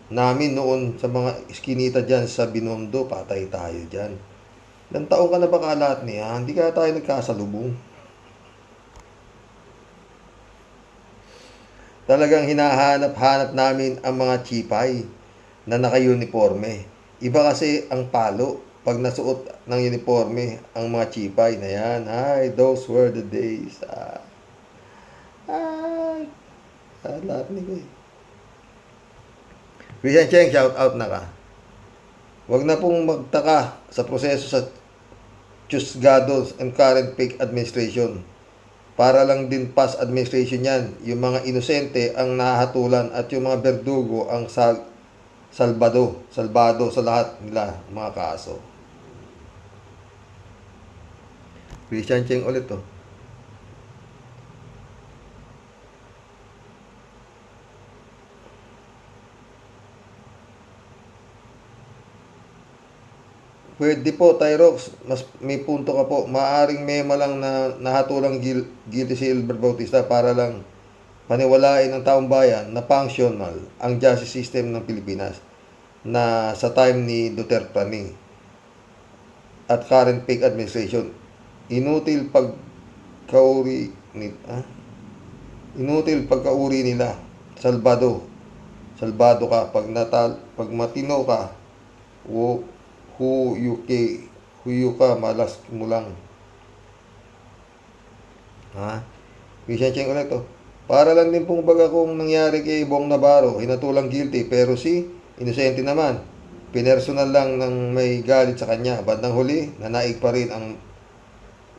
Namin noon sa mga iskinita dyan sa Binondo, patay tayo dyan. Ilang taon ka na ba Kalat niya? Hindi kaya tayo nagkasalubong. Talagang hinahanap-hanap namin ang mga chipay na naka-uniforme. Iba kasi ang palo pag nasuot ng uniforme ang mga chipay na yan. Ay, those were the days. Lahat ni ko Christian Cheng, shout out na ka. Huwag na pong magtaka sa proseso sa chusgados and current fake administration. Para lang din past administration yan. Yung mga inosente ang nahatulan at yung mga berdugo ang salbado sa lahat nila mga kaso. Christian Cheng ulit Pwede po, Tyrox, mas may punto ka po. Maaring mema lang na nahatulang guilty si Gilbert Bautista para lang paniwalain ng taong bayan na functional ang justice system ng Pilipinas na sa time ni Duterte at current fake administration. Inutil pagkauri nila. Salbado ka pag matino ka. Huyo ka, malas mo lang. Christian Cheng ulit Para lang din pong baga kung nangyari kay Bong Navarro, hinatulang guilty, pero si inosente naman. Pinersonal lang ng may galit sa kanya. Bandang huli, nanaig pa rin ang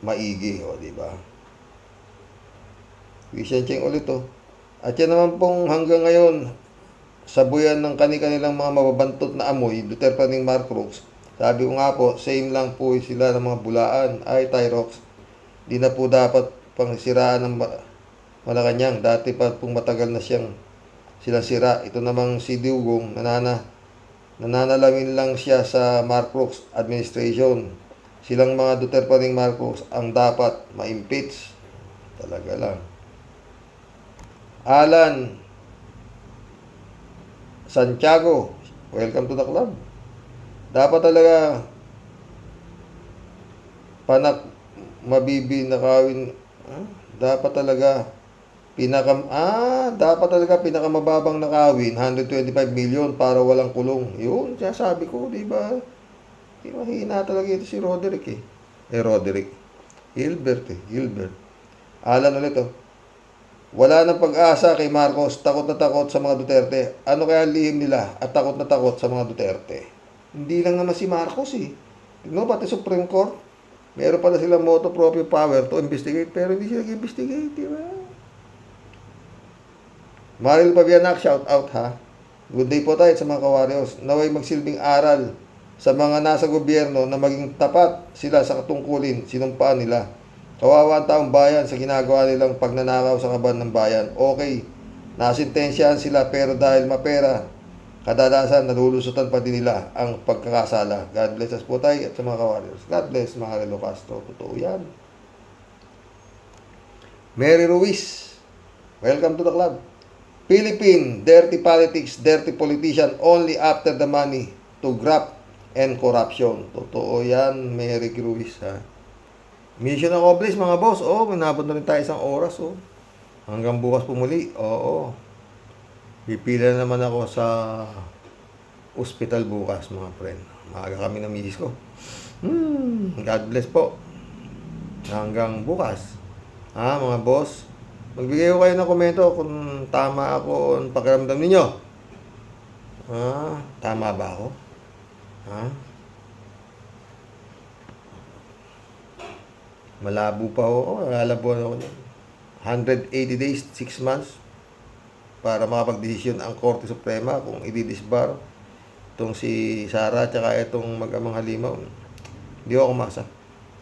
maigi, di ba? Christian Cheng ulit At yan naman pong hanggang ngayon, sabuyan ng kanilang mga mababantot na amoy, Duterte ng Mark Cruz. Sabi ko nga po, same lang po sila ng mga bulaan. Ay, Tyrox, di na po dapat pangsiraan ng Malacanang. Dati pa pong matagal na silang sira. Ito namang si Digong, nananalamin lang siya sa Marcos administration. Silang mga Duterte ng Marcos ang dapat ma-impeach. Talaga lang. Alan Santiago, welcome to the club. Dapat talaga mabibinakawin. Dapat talaga pinakamababang nakawin 125 million para walang kulong. Yun, sabi ko, di ba? Mahina talaga ito si Roderick eh. Roderick. Gilbert. Alan ulit oh. Wala nang pag-asa kay Marcos, takot na takot sa mga Duterte. Ano kaya ang lihim nila at takot na takot sa mga Duterte? Hindi lang naman si Marcos eh. Tignan mo, pati Supreme Court, meron pala silang moto proprio power to investigate, pero hindi sila nag-investigate, di ba? Maril Pabianak, shout out ha. Good day po tayo sa mga kawaryos. Naway magsilbing aral sa mga nasa gobyerno na maging tapat sila sa katungkulin, sinumpaan nila. Kawawa ang taong bayan sa ginagawa nilang pagnanakaw sa kaban ng bayan. Okay, nasintensyahan sila pero dahil mapera, kadalasan nalulusutan pa din nila ang pagkakasala. God bless us po tayo at sa mga kawarriors. God bless mga Relo Castro. Totoo yan. Mary Ruiz, welcome to the club. Philippine, dirty politics, dirty politician only after the money to graft and corruption. Totoo yan, Mary Ruiz ha. Mission accomplished mga boss. Manabot na rin tayo isang oras. Hanggang bukas pumuli. Pipila na naman ako sa ospital bukas mga friend. Maaga kami ng misis ko. God bless po. Hanggang bukas. Mga boss. Magbigay ko kayo ng komento kung tama ako ang pakiramdam ninyo. Tama ba ako? Malabo pa ako. Lalabuan ako niyan. 180 days, 6 months para makapag-desisyon ang Korte Suprema kung i-disbar itong si Sara at saka itong mag-amang Halimaw. Hindi ako kumasa.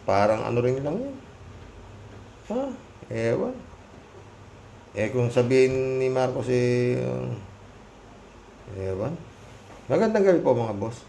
Parang ano rin lang yun. Ewan. Kung sabihin ni Marcos ewan. Magandang gabi po mga boss.